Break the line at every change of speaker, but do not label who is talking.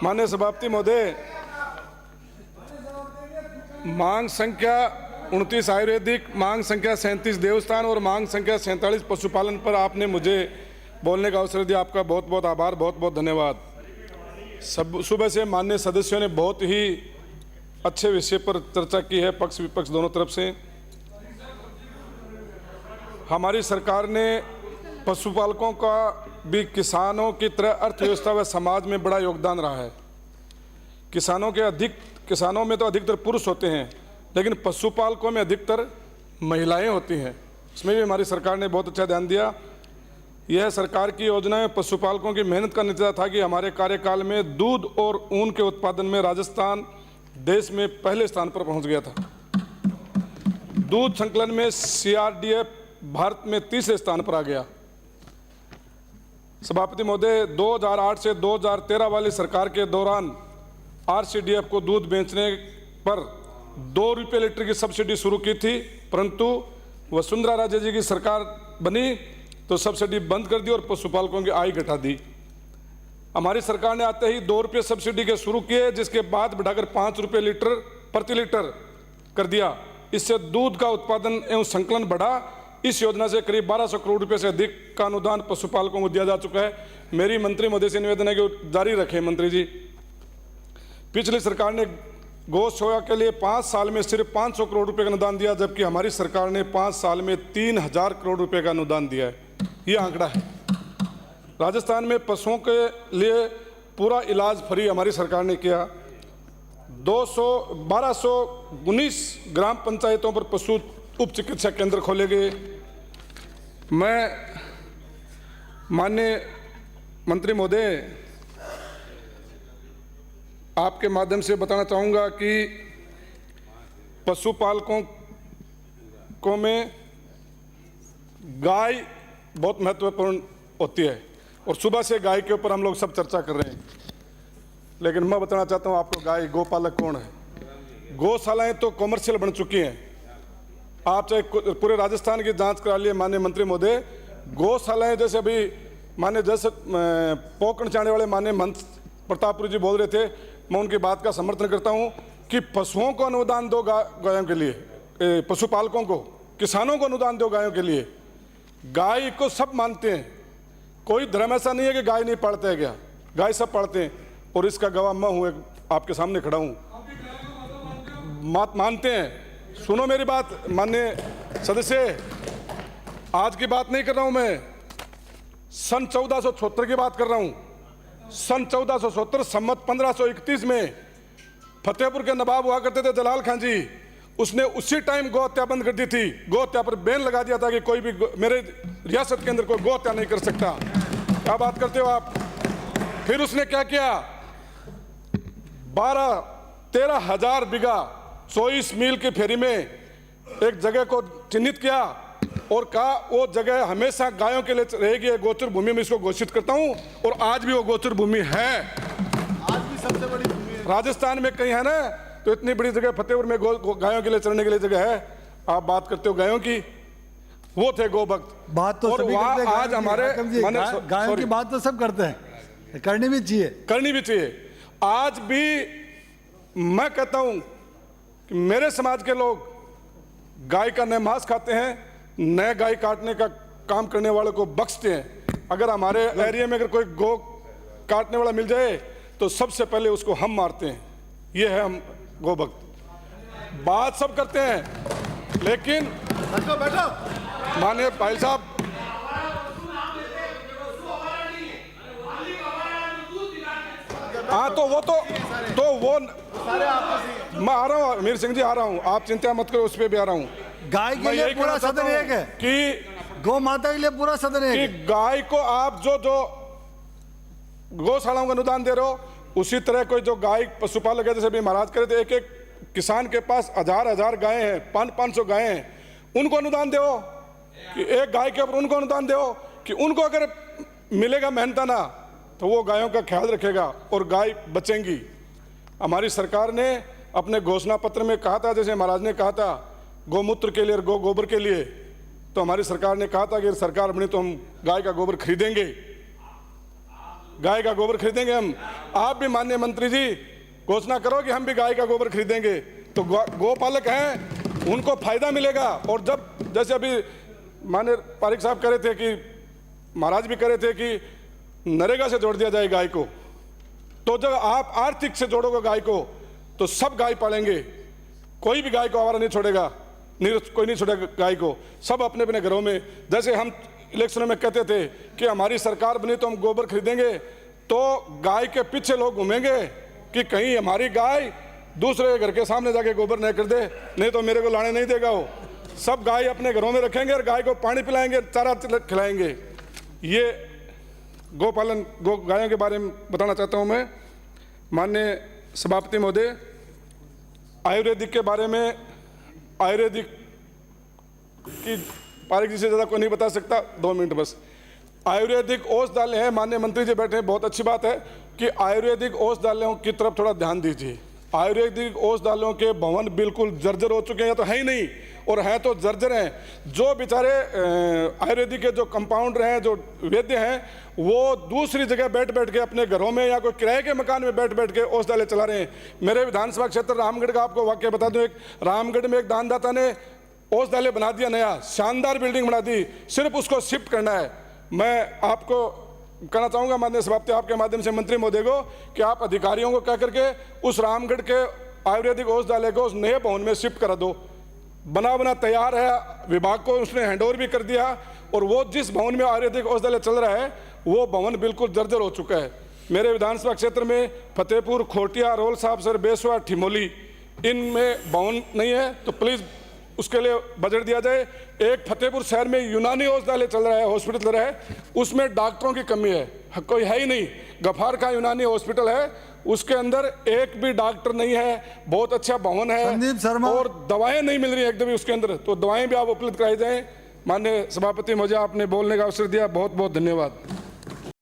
माननीय सभापति महोदय, मांग संख्या 29 आयुर्वेदिक, मांग संख्या 37 देवस्थान और मांग संख्या 47 पशुपालन पर आपने मुझे बोलने का अवसर दिया। आपका बहुत बहुत आभार, बहुत बहुत धन्यवाद। सुबह से माननीय सदस्यों ने बहुत ही अच्छे विषय पर चर्चा की है, पक्ष विपक्ष दोनों तरफ से। हमारी सरकार ने पशुपालकों का भी किसानों की तरह अर्थव्यवस्था व समाज में बड़ा योगदान रहा है। किसानों में तो अधिकतर पुरुष होते हैं, लेकिन पशुपालकों में अधिकतर महिलाएं होती हैं। इसमें भी हमारी सरकार ने बहुत अच्छा ध्यान दिया। यह सरकार की योजना में पशुपालकों की मेहनत का नतीजा था कि हमारे कार्यकाल में दूध और ऊन के उत्पादन में राजस्थान देश में पहले स्थान पर पहुंच गया था। दूध संकलन में सीआरडीएफ भारत में तीसरे स्थान पर आ गया। सभापति महोदय, 2008 से 2013 वाली सरकार के दौरान आरसीडीएफ को दूध बेचने पर 2 रुपये लीटर की सब्सिडी शुरू की थी, परंतु वसुंधरा राजे जी की सरकार बनी तो सब्सिडी बंद कर दी और पशुपालकों की आय घटा दी। हमारी सरकार ने आते ही 2 रुपये सब्सिडी के शुरू किए, जिसके बाद बढ़ाकर 5 रुपये लीटर प्रति लीटर कर दिया। इससे दूध का उत्पादन एवं संकलन बढ़ा। इस योजना से करीब 1200 करोड़ रुपए से अधिक का अनुदान पशुपालकों को दिया जा चुका है। मेरी मंत्री महोदय से निवेदन है कि जारी रखें। मंत्री जी, पिछली सरकार ने गौसेवा के लिए 5 साल में सिर्फ 500 करोड़ रुपए का अनुदान दिया, जबकि हमारी सरकार ने 5 साल में 3000 करोड़ रुपए का अनुदान दिया है। ये आंकड़ा है। राजस्थान में पशुओं के लिए पूरा इलाज फ्री हमारी सरकार ने किया। 1219 ग्राम पंचायतों पर पशु उप चिकित्सा केंद्र खोले गए। मैं माननीय मंत्री महोदय, आपके माध्यम से बताना चाहूँगा कि पशुपालकों को में गाय बहुत महत्वपूर्ण होती है और सुबह से गाय के ऊपर हम लोग सब चर्चा कर रहे हैं, लेकिन मैं बताना चाहता हूँ आपको गाय गोपालक कौन है। गौशालाएं तो कॉमर्शियल बन चुकी हैं। आप चाहे पूरे राजस्थान की जांच करा लिए माननीय मंत्री महोदय। गौशालाएं जैसे अभी पोकण चाने वाले माननीय मंत्री प्रतापपुरी जी बोल रहे थे, मैं उनकी बात का समर्थन करता हूं कि पशुओं को अनुदान दो गायों के लिए, पशुपालकों को, किसानों को अनुदान दो गायों के लिए। गाय को सब मानते हैं, कोई धर्म ऐसा नहीं है कि गाय नहीं पालते हैं। क्या गाय सब पालते हैं और इसका गवाह मैं हूं, आपके सामने खड़ा हूं। मानते हैं। सुनो मेरी बात माननीय सदस्य, आज की बात नहीं कर रहा हूं मैं, सन 1476 की बात कर रहा हूं। सन 1470 सम्मत 1531 में फतेहपुर के नवाब हुआ करते थे जलाल खान जी, उसने उसी टाइम गौ हत्या बंद कर दी थी। गौ हत्या पर बैन लगा दिया था कि कोई भी मेरे रियासत के अंदर कोई गौ हत्या नहीं कर सकता। क्या बात करते हो आप। फिर उसने क्या किया, 13 हजार बीघा 24 मील की फेरी में एक जगह को चिन्हित किया और कहा वो जगह हमेशा गायों के लिए रहेगी, गोचर भूमि में इसको घोषित करता हूं। और आज भी वो गोचर भूमि है। आज भी सबसे बड़ी भूमि है राजस्थान में। कहीं है ना, तो इतनी बड़ी जगह फतेहपुर में गायों के लिए चरने के लिए जगह है। आप बात करते हो गायों की, वो थे गो भक्त।
बात तो सभी करते हैं, आज हमारे गायों की बात तो सब करते हैं, करनी भी चाहिए। आज भी मैं कहता हूं कि मेरे समाज के लोग गाय का नए मांस खाते हैं, नए गाय काटने का काम करने वाले को बख्शते हैं। अगर हमारे एरिया में अगर कोई गौ काटने वाला मिल जाए तो सबसे पहले उसको हम मारते हैं। ये है हम गौ भक्त। बात सब करते हैं, लेकिन बैठो माननीय भाई साहब, हाँ तो वो मैं आ रहा हूँ, अमीर सिंह जी आ रहा हूँ, आप चिंता मत करो, उस पर भी आ रहा हूँ। गाय के लिए पूरा सदन एक है
कि
गौ माता के लिए पूरा सदन एक है
कि गाय को आप जो गौशालाओं का अनुदान दे रहे हो, उसी तरह कोई जो गाय पशुपालक है, जैसे भी महाराज करे थे, एक किसान के पास हजार गायें हैं, 500 गायें हैं, उनको अनुदान दो कि एक गाय के ऊपर उनको अनुदान दो कि उनको अगर मिलेगा मेहनताना तो वो गायों का ख्याल रखेगा और गाय बचेंगी। हमारी सरकार ने अपने घोषणा पत्र में कहा था, जैसे महाराज ने कहा था गौमूत्र के लिए और गोबर के लिए, तो हमारी सरकार ने कहा था कि सरकार बनी तो हम गाय का गोबर खरीदेंगे। गाय का गोबर खरीदेंगे हम। आप भी माननीय मंत्री जी घोषणा करो कि हम भी गाय का गोबर खरीदेंगे, तो गोपालक हैं उनको फायदा मिलेगा। और जब जैसे अभी माननीय पारिक साहब कह रहे थे कि महाराज भी कह रहे थे कि नरेगा से जोड़ दिया जाए गाय को, तो जब आप आर्थिक से जोड़ोगे गाय को तो सब गाय पालेंगे, कोई भी गाय को आवारा नहीं छोड़ेगा, कोई नहीं छोड़ेगा गाय को, सब अपने अपने घरों में। जैसे हम इलेक्शनों में कहते थे कि हमारी सरकार बनी तो हम गोबर खरीदेंगे, तो गाय के पीछे लोग घूमेंगे कि कहीं हमारी गाय दूसरे घर के सामने जाके गोबर नहीं कर दे, नहीं तो मेरे को लाने नहीं देगा वो। सब गाय अपने घरों में रखेंगे और गाय को पानी पिलाएंगे, चारा खिलाएंगे। ये गोपालन गायों के बारे में बताना चाहता हूँ मैं। माननीय सभापति महोदय, आयुर्वेदिक के बारे में, आयुर्वेदिक की पारिक जी से ज़्यादा कोई नहीं बता सकता, 2 मिनट बस। आयुर्वेदिक औषधालय हैं, माननीय मंत्री जी बैठे हैं, बहुत अच्छी बात है कि आयुर्वेदिक औषधालयों की तरफ थोड़ा ध्यान दीजिए। आयुर्वेदिक औषधालयों के भवन बिल्कुल जर्जर हो चुके हैं, या तो है ही नहीं, और हैं तो जर्जर हैं। जो बेचारे आयुर्वेदिक के जो कंपाउंडर हैं, जो वैद्य हैं, वो दूसरी जगह बैठ बैठ के अपने घरों में या कोई किराए के मकान में बैठ बैठ के औषधालय चला रहे हैं। मेरे विधानसभा क्षेत्र रामगढ़ का आपको वाक्य बता दूं, एक रामगढ़ में एक दानदाता ने औषधालय बना दिया, नया शानदार बिल्डिंग बना दी, सिर्फ उसको शिफ्ट करना है। मैं आपको कहना चाहूँगा माननीय सभापति, आपके माध्यम से मंत्री महोदय को, कि आप अधिकारियों को कह करके उस रामगढ़ के आयुर्वेदिक औषधालय को उस नए भवन में शिफ्ट करा दो। बना तैयार है, विभाग को उसने हैंडओवर भी कर दिया, और वो जिस भवन में आयुर्वेदिक औषधालय चल रहा है वो भवन बिल्कुल जर्जर हो चुका है। मेरे विधानसभा क्षेत्र में फतेहपुर, खोटिया, रोल साहब सर, बेसवा, ठिमोली, इनमें भवन नहीं है, तो प्लीज़ उसके लिए बजट दिया जाए। एक फतेहपुर शहर में यूनानी औषधालय चल रहा है, हॉस्पिटल चल रहा है, उसमें डॉक्टरों की कमी है, कोई है ही नहीं। गफार का यूनानी हॉस्पिटल है, उसके अंदर एक भी डॉक्टर नहीं है, बहुत अच्छा भवन है,
संदीप शर्मा, और
दवाएं नहीं मिल रही एकदम उसके अंदर, तो दवाएं भी आप उपलब्ध कराई जाएं। माननीय सभापति, मुझे आपने बोलने का अवसर दिया, बहुत बहुत धन्यवाद।